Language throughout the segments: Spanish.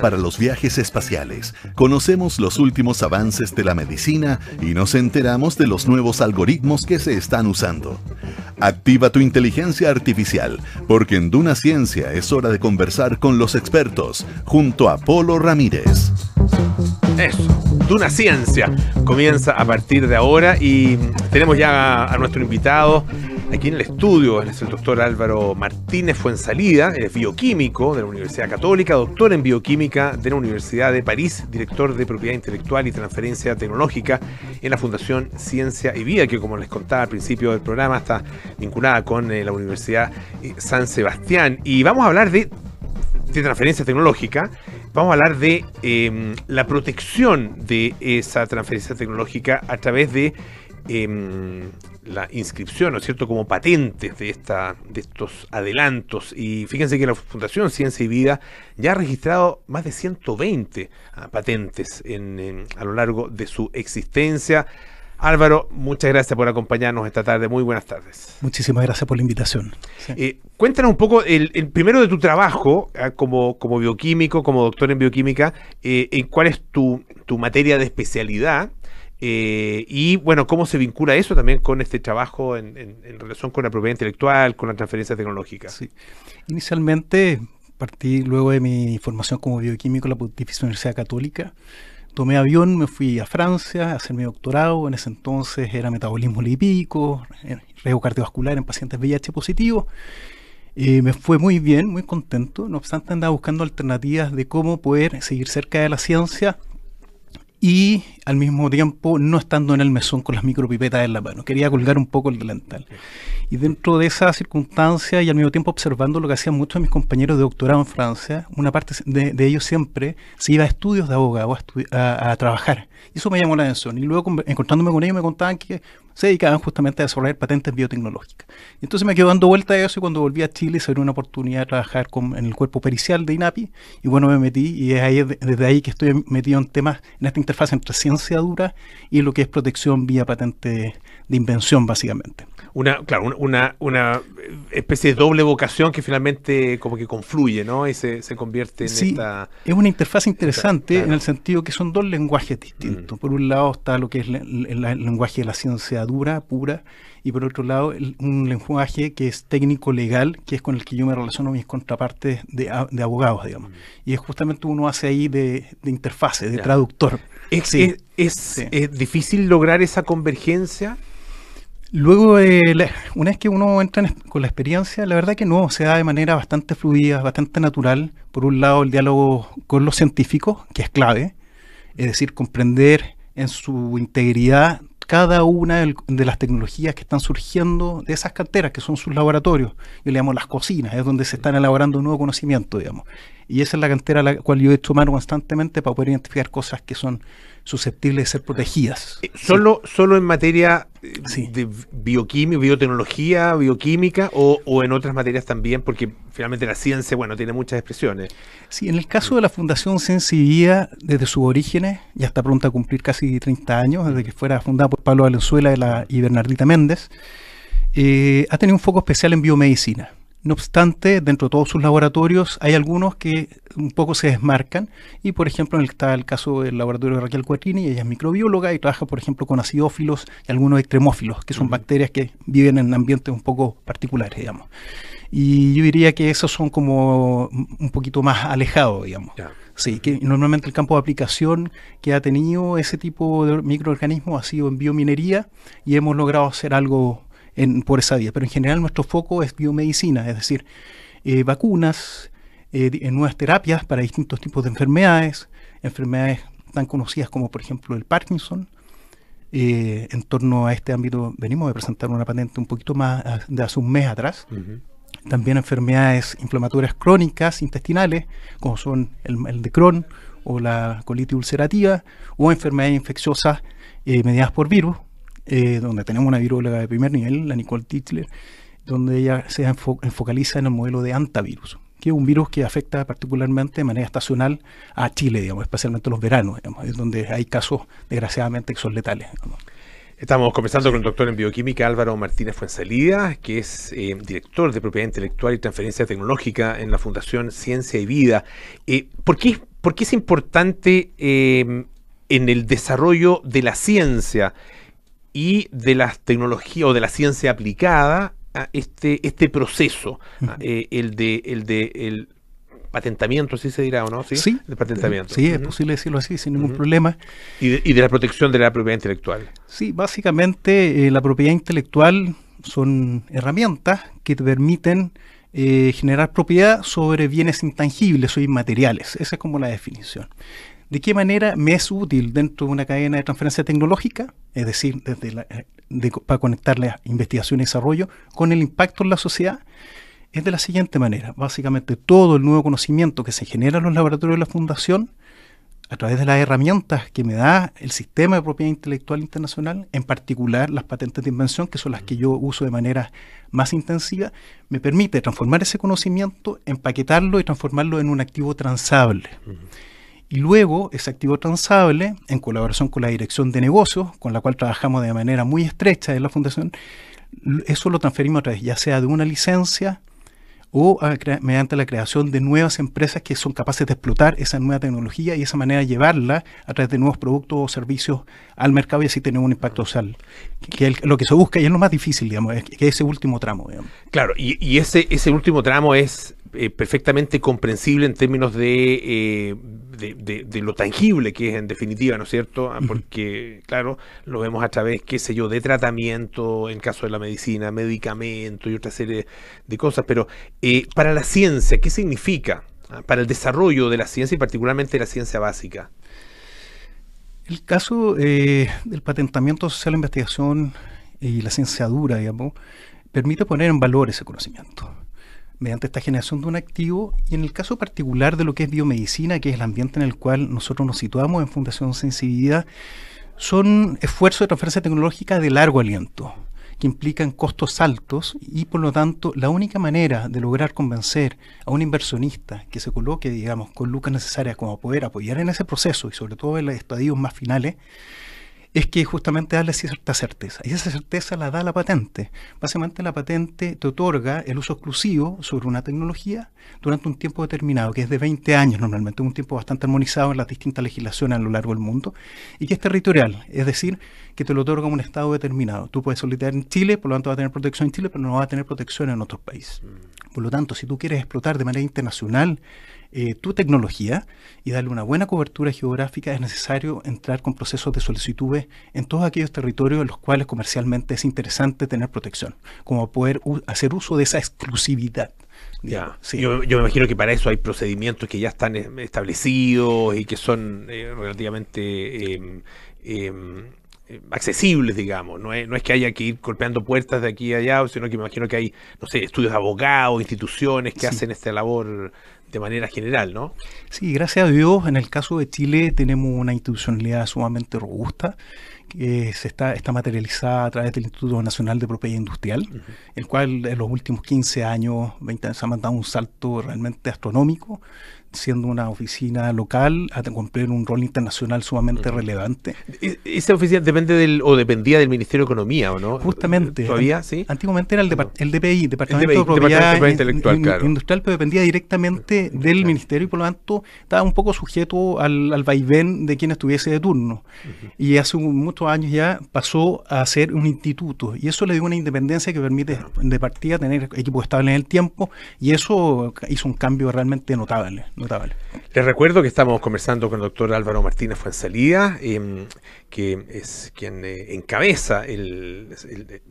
Para los viajes espaciales, conocemos los últimos avances de la medicina y nos enteramos de los nuevos algoritmos que se están usando. Activa tu inteligencia artificial, porque en Duna Ciencia es hora de conversar con los expertos, junto a Polo Ramírez. Eso, Duna Ciencia comienza a partir de ahora y tenemos ya a nuestro invitado aquí en el estudio. Él es el doctor Álvaro Martínez Fuenzalida, es bioquímico de la Universidad Católica, doctor en bioquímica de la Universidad de París, director de propiedad intelectual y transferencia tecnológica en la Fundación Ciencia y Vida, que como les contaba al principio del programa está vinculada con la Universidad San Sebastián. Y vamos a hablar de transferencia tecnológica. Vamos a hablar de la protección de esa transferencia tecnológica a través de la inscripción, ¿no es cierto?, como patentes de estos adelantos. Y fíjense que la Fundación Ciencia y Vida ya ha registrado más de 120 patentes a lo largo de su existencia. Álvaro, muchas gracias por acompañarnos esta tarde. Muy buenas tardes. Muchísimas gracias por la invitación. Sí. Cuéntanos un poco el primero de tu trabajo como bioquímico, como doctor en bioquímica. ¿Cuál es tu materia de especialidad? Y bueno, ¿cómo se vincula eso también con este trabajo en relación con la propiedad intelectual, con la transferencia tecnológica? Sí. Inicialmente partí luego de mi formación como bioquímico en la Pontificia Universidad Católica. Tomé avión, me fui a Francia a hacer mi doctorado. En ese entonces era metabolismo lipídico, riesgo cardiovascular en pacientes VIH positivos. Me fue muy bien, muy contento. No obstante, andaba buscando alternativas de cómo poder seguir cerca de la ciencia y al mismo tiempo no estando en el mesón con las micropipetas en la mano. Quería colgar un poco el delantal. Y dentro de esa circunstancia y al mismo tiempo observando lo que hacían muchos de mis compañeros de doctorado en Francia, una parte de ellos siempre se iba a estudios de abogado a trabajar. Y eso me llamó la atención. Y luego encontrándome con ellos me contaban que se dedicaban justamente a desarrollar patentes biotecnológicas. Y entonces me quedó dando vuelta a eso y cuando volví a Chile se abrió una oportunidad de trabajar en el cuerpo pericial de INAPI y bueno, me metí y desde ahí que estoy metido en temas, en esta interfaz entre ciencia dura y lo que es protección vía patente de invención básicamente. Una especie de doble vocación que finalmente como que confluye, ¿no? Y se convierte en esta... Es una interfaz interesante en el sentido que son dos lenguajes distintos. Por un lado está lo que es el lenguaje de la ciencia dura, pura, y por otro lado un lenguaje que es técnico-legal, que es con el que yo me relaciono a mis contrapartes de abogados, digamos. Y es justamente uno hace ahí de interfase, de traductor. ¿Es difícil lograr esa convergencia? Luego, una vez que uno entra con la experiencia, la verdad que no, se da de manera bastante fluida, bastante natural. Por un lado, el diálogo con los científicos, que es clave, es decir, comprender en su integridad cada una de las tecnologías que están surgiendo de esas canteras, que son sus laboratorios. Yo le llamo las cocinas, es donde se están elaborando nuevo conocimiento, digamos. Y esa es la cantera a la cual yo he hecho mano constantemente para poder identificar cosas que son susceptibles de ser protegidas. ¿Solo en materia de bioquímica, biotecnología, bioquímica o en otras materias también? Porque finalmente la ciencia, bueno, tiene muchas expresiones. Sí, en el caso de la Fundación Ciencia y Vida, desde sus orígenes, ya está pronta a cumplir casi 30 años, desde que fuera fundada por Pablo Valenzuela y Bernardita Méndez, ha tenido un foco especial en biomedicina. No obstante, dentro de todos sus laboratorios hay algunos que un poco se desmarcan y, por ejemplo, está el caso del laboratorio de Raquel Cuatrini, ella es microbióloga y trabaja, por ejemplo, con acidófilos y algunos extremófilos, que son bacterias que viven en ambientes un poco particulares, digamos. Y yo diría que esos son como un poquito más alejados, digamos. Sí, que normalmente el campo de aplicación que ha tenido ese tipo de microorganismos ha sido en biominería y hemos logrado hacer algo por esa vía, pero en general nuestro foco es biomedicina, es decir, vacunas, nuevas terapias para distintos tipos de enfermedades tan conocidas como por ejemplo el Parkinson. En torno a este ámbito venimos de presentar una patente un poquito más de hace un mes atrás. También enfermedades inflamatorias crónicas intestinales, como son el de Crohn o la colitis ulcerativa, o enfermedades infecciosas mediadas por virus, donde tenemos una viróloga de primer nivel, la Nicole Tichler, donde ella se enfocaliza en el modelo de antivirus, que es un virus que afecta particularmente de manera estacional a Chile, digamos, especialmente los veranos, digamos, es donde hay casos, desgraciadamente, que son letales, digamos. Estamos conversando con el doctor en bioquímica Álvaro Martínez Fuenzalida, que es director de propiedad intelectual y transferencia tecnológica en la Fundación Ciencia y Vida. ¿Por qué ¿por qué es importante en el desarrollo de la ciencia y de las tecnologías o de la ciencia aplicada este proceso, el patentamiento, así se dirá, ¿o no? Sí, el patentamiento. Sí, es posible decirlo así, sin ningún problema. Y de la protección de la propiedad intelectual. Sí, básicamente la propiedad intelectual son herramientas que te permiten generar propiedad sobre bienes intangibles o inmateriales. Esa es como la definición. ¿De qué manera me es útil dentro de una cadena de transferencia tecnológica? Es decir, para conectar la investigación y desarrollo con el impacto en la sociedad. Es de la siguiente manera. Básicamente todo el nuevo conocimiento que se genera en los laboratorios de la Fundación, a través de las herramientas que me da el sistema de propiedad intelectual internacional, en particular las patentes de invención, que son las que yo uso de manera más intensiva, me permite transformar ese conocimiento, empaquetarlo y transformarlo en un activo transable. Y luego, ese activo transable, en colaboración con la dirección de negocios, con la cual trabajamos de manera muy estrecha en la Fundación, eso lo transferimos a través ya sea de una licencia o mediante la creación de nuevas empresas que son capaces de explotar esa nueva tecnología y de esa manera llevarla a través de nuevos productos o servicios al mercado y así tener un impacto social, que es lo que se busca y es lo más difícil, digamos, que ese último tramo, digamos. Claro, y ese último tramo es perfectamente comprensible en términos de lo tangible que es en definitiva, ¿no es cierto? Porque, claro, lo vemos a través, qué sé yo, de tratamiento, en caso de la medicina, medicamento y otra serie de cosas, pero para la ciencia, ¿qué significa? Para el desarrollo de la ciencia y particularmente de la ciencia básica. El caso del patentamiento social de investigación y la ciencia dura, digamos, permite poner en valor ese conocimiento mediante esta generación de un activo, y en el caso particular de lo que es biomedicina, que es el ambiente en el cual nosotros nos situamos en Fundación Sensibilidad, son esfuerzos de transferencia tecnológica de largo aliento, que implican costos altos y por lo tanto la única manera de lograr convencer a un inversionista que se coloque, digamos, con lucas necesarias como poder apoyar en ese proceso y sobre todo en los estadios más finales, es que justamente darle cierta certeza. Y esa certeza la da la patente. Básicamente la patente te otorga el uso exclusivo sobre una tecnología durante un tiempo determinado, que es de 20 años normalmente, un tiempo bastante armonizado en las distintas legislaciones a lo largo del mundo, y que es territorial, es decir, que te lo otorga un estado determinado. Tú puedes solicitar en Chile, por lo tanto vas a tener protección en Chile, pero no vas a tener protección en otros países. Por lo tanto, si tú quieres explotar de manera internacional tu tecnología y darle una buena cobertura geográfica, es necesario entrar con procesos de solicitudes en todos aquellos territorios en los cuales comercialmente es interesante tener protección, como poder hacer uso de esa exclusividad. Ya. Sí. Yo me imagino que para eso hay procedimientos que ya están establecidos y que son relativamente accesibles, digamos. No es que haya que ir golpeando puertas de aquí a allá, sino que me imagino que hay, no sé, estudios de abogados, instituciones que hacen esta labor de manera general, ¿no? Sí, gracias a Dios, en el caso de Chile tenemos una institucionalidad sumamente robusta que está materializada a través del Instituto Nacional de Propiedad Industrial, el cual en los últimos 15 años, 20 años, ha mandado un salto realmente astronómico, siendo una oficina local a cumplir un rol internacional sumamente relevante. ¿Esa oficina dependía del Ministerio de Economía, o no? Justamente. ¿Todavía? ¿Sí? Antiguamente era el DPI, Departamento de Propiedad Intelectual, claro. Industrial, pero dependía directamente del Ministerio y por lo tanto estaba un poco sujeto al vaivén de quien estuviese de turno. Y hace muchos años ya pasó a ser un instituto y eso le dio una independencia que permite de partida tener equipos estables en el tiempo y eso hizo un cambio realmente notable. Les recuerdo que estamos conversando con el doctor Álvaro Martínez Fuenzalía, que es quien encabeza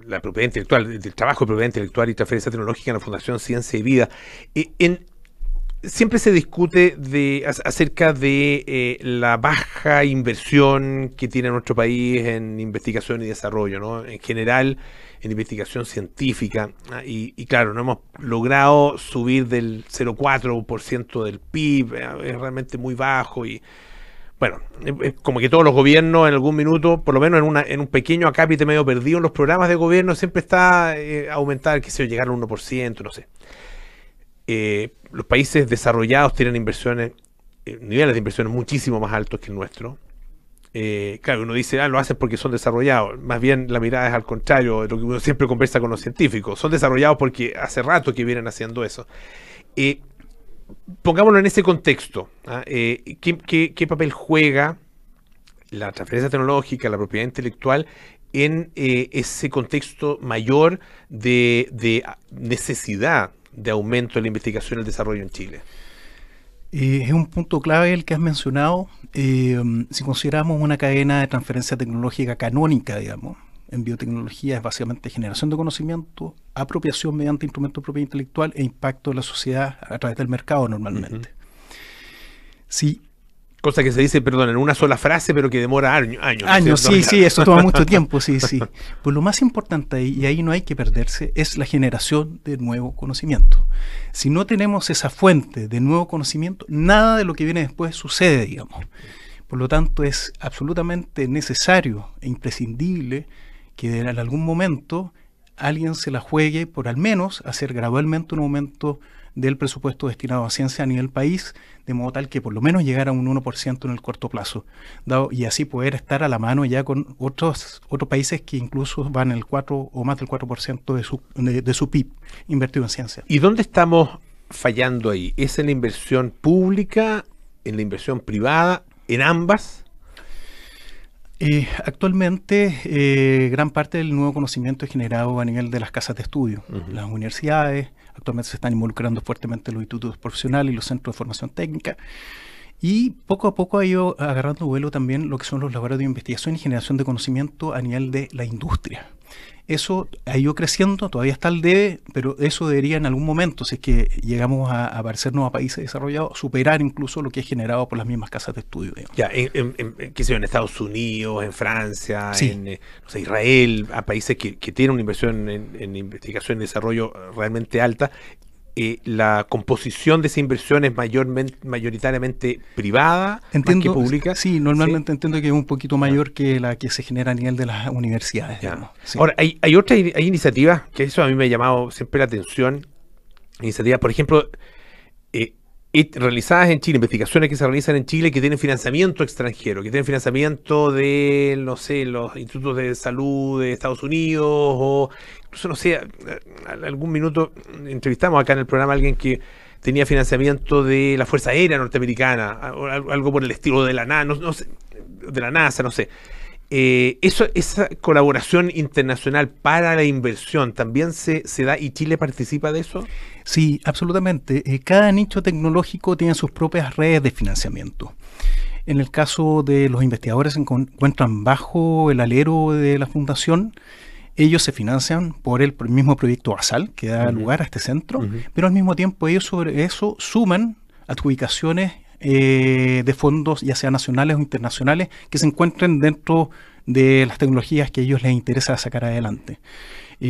la propiedad intelectual, el trabajo de propiedad intelectual y transferencia tecnológica en la Fundación Ciencia y Vida. Siempre se discute acerca de la baja inversión que tiene nuestro país en investigación y desarrollo, ¿no? En general, en investigación científica, y claro, no hemos logrado subir del 0,4% del PIB, es realmente muy bajo y bueno, es como que todos los gobiernos en algún minuto, por lo menos en un pequeño acápite medio perdido en los programas de gobierno, siempre está aumentar, qué sé yo, llegar al 1%, no sé. Los países desarrollados tienen inversiones, niveles de inversiones muchísimo más altos que el nuestro. Claro, uno dice, lo hacen porque son desarrollados. Más bien la mirada es al contrario de lo que uno siempre conversa con los científicos. Son desarrollados porque hace rato que vienen haciendo eso. pongámoslo en ese contexto. ¿Qué papel juega la transferencia tecnológica, la propiedad intelectual en ese contexto mayor de necesidad de aumento de la investigación y el desarrollo en Chile? Es un punto clave el que has mencionado. Si consideramos una cadena de transferencia tecnológica canónica, digamos, en biotecnología es básicamente generación de conocimiento, apropiación mediante instrumentos de propiedad intelectual e impacto en la sociedad a través del mercado normalmente. Sí. Cosa que se dice, perdón, en una sola frase, pero que demora años. Años, sí, eso toma mucho tiempo, sí. Pues lo más importante, y ahí no hay que perderse, es la generación de nuevo conocimiento. Si no tenemos esa fuente de nuevo conocimiento, nada de lo que viene después sucede, digamos. Por lo tanto, es absolutamente necesario e imprescindible que en algún momento alguien se la juegue por al menos hacer gradualmente un aumento del presupuesto destinado a ciencia a nivel país, de modo tal que por lo menos llegara a un 1% en el corto plazo, y así poder estar a la mano ya con otros países que incluso van el 4 o más del 4% de su PIB invertido en ciencia. ¿Y dónde estamos fallando ahí? ¿Es en la inversión pública, en la inversión privada, en ambas? Actualmente gran parte del nuevo conocimiento es generado a nivel de las casas de estudio. Las universidades actualmente se están involucrando fuertemente los institutos profesionales y los centros de formación técnica, y poco a poco ha ido agarrando vuelo también lo que son los laboratorios de investigación y generación de conocimiento a nivel de la industria. Eso ha ido creciendo, todavía está al debe, pero eso debería en algún momento, si es que llegamos a parecernos a países desarrollados, superar incluso lo que es generado por las mismas casas de estudio. Digamos. Ya, qué sé yo, en Estados Unidos, en Francia, sí. en no sé, Israel, a países que tienen una inversión en investigación y desarrollo realmente alta. La composición de esa inversión es mayoritariamente privada, más que pública. Sí, normalmente entiendo que es un poquito mayor que la que se genera a nivel de las universidades. Sí. Ahora, hay iniciativas que eso a mí me ha llamado siempre la atención. Iniciativas, por ejemplo, realizadas en Chile, investigaciones que se realizan en Chile que tienen financiamiento extranjero, que tienen financiamiento de, no sé, los institutos de salud de Estados Unidos, o incluso, no sé, algún minuto entrevistamos acá en el programa a alguien que tenía financiamiento de la Fuerza Aérea Norteamericana, o algo por el estilo de la NASA, no sé, de la NASA, no sé. Esa colaboración internacional para la inversión también se da, y Chile participa de eso. Sí, absolutamente. Cada nicho tecnológico tiene sus propias redes de financiamiento. En el caso de los investigadores que se encuentran bajo el alero de la fundación, ellos se financian por el mismo proyecto basal que da lugar a este centro, pero al mismo tiempo ellos sobre eso suman adjudicaciones de fondos, ya sean nacionales o internacionales, que se encuentren dentro de las tecnologías que a ellos les interesa sacar adelante.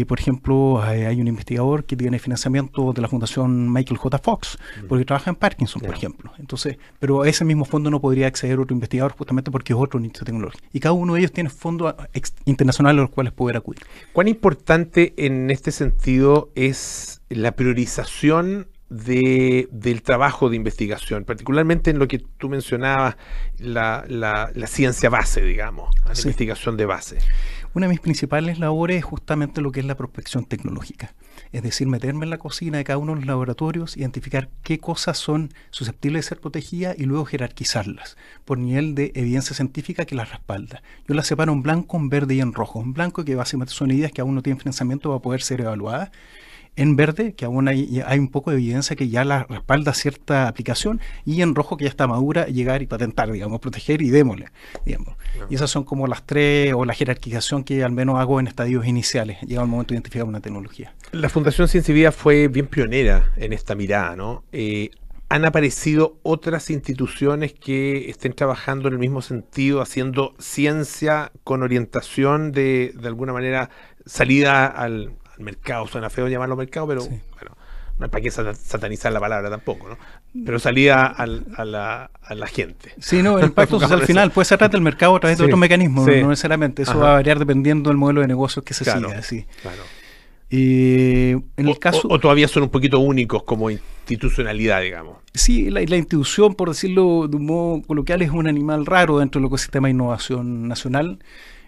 Por ejemplo, hay un investigador que tiene financiamiento de la Fundación Michael J. Fox, porque trabaja en Parkinson, por ejemplo. Entonces, pero a ese mismo fondo no podría acceder otro investigador justamente porque es otro nicho tecnológico. Y cada uno de ellos tiene fondos internacionales a los cuales poder acudir. ¿Cuán importante en este sentido es la priorización del trabajo de investigación, particularmente en lo que tú mencionabas, la ciencia base, digamos, la investigación de base? Una de mis principales labores es justamente lo que es la prospección tecnológica, es decir, meterme en la cocina de cada uno de los laboratorios, identificar qué cosas son susceptibles de ser protegidas y luego jerarquizarlas por nivel de evidencia científica que las respalda. Yo las separo en blanco, en verde y en rojo. En blanco, que básicamente son ideas que aún no tienen financiamiento para poder ser evaluadas. En verde, que aún hay un poco de evidencia que ya la respalda cierta aplicación, y en rojo, que ya está madura, llegar y patentar, digamos, proteger y démosle, digamos. Y esas son como las tres, o la jerarquización que al menos hago en estadios iniciales, llega el momento de identificar una tecnología. La Fundación Ciencia y Vida fue bien pionera en esta mirada, ¿no? ¿Han aparecido otras instituciones que estén trabajando en el mismo sentido, haciendo ciencia con orientación de alguna manera, salida al mercado? Suena feo llamarlo mercado, pero bueno, no es para que satanizar la palabra tampoco, ¿no? Pero salida a la gente. Sí, no, el impacto social al final puede ser a través del mercado, a través de otros mecanismos, no necesariamente. Eso va a variar dependiendo del modelo de negocios que se siga. Sí. Claro. En el caso, o todavía son un poquito únicos como institucionalidad, digamos. Sí, la institución, por decirlo de un modo coloquial, es un animal raro dentro del ecosistema de innovación nacional.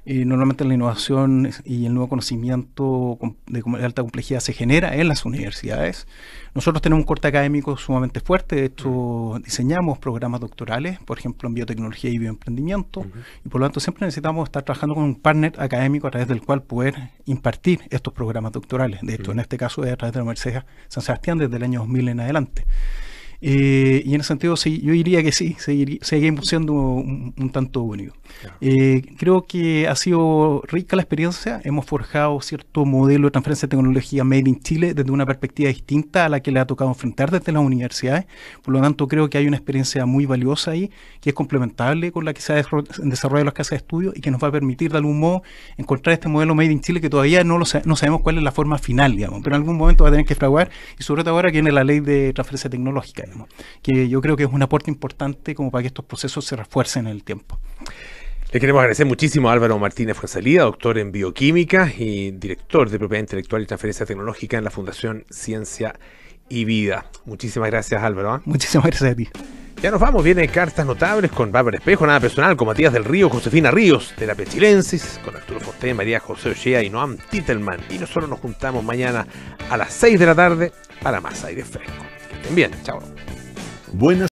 Normalmente la innovación y el nuevo conocimiento de alta complejidad se genera en las universidades. Nosotros tenemos un corte académico sumamente fuerte. De hecho, diseñamos programas doctorales, por ejemplo, en biotecnología y bioemprendimiento, y por lo tanto siempre necesitamos estar trabajando con un partner académico a través del cual poder impartir estos programas doctorales. De hecho, en este caso es a través de la Universidad San Sebastián desde el año 2000 en adelante. Y en ese sentido, sí, yo diría que sí, seguimos siendo un tanto único. Creo que ha sido rica la experiencia. Hemos forjado cierto modelo de transferencia de tecnología Made in Chile desde una perspectiva distinta a la que le ha tocado enfrentar desde las universidades. Por lo tanto, creo que hay una experiencia muy valiosa ahí, que es complementable con la que se ha desarrollado en las casas de estudio y que nos va a permitir de algún modo encontrar este modelo Made in Chile que todavía no sabemos cuál es la forma final, digamos, pero en algún momento va a tener que fraguar, y sobre todo ahora que viene la ley de transferencia tecnológica, digamos, que yo creo que es un aporte importante como para que estos procesos se refuercen en el tiempo. Le queremos agradecer muchísimo a Álvaro Martínez Fuenzalida, doctor en bioquímica y director de propiedad intelectual y transferencia tecnológica en la Fundación Ciencia y Vida. Muchísimas gracias, Álvaro. Muchísimas gracias a ti. Ya nos vamos, viene Cartas Notables con Bárbara Espejo, Nada Personal, con Matías del Río, Josefina Ríos, Terapia Chilensis, con Arturo Forté, María José Ochea y Noam Titelman. Y nosotros nos juntamos mañana a las 6 de la tarde para más aire fresco. Que estén bien, chao. Buenas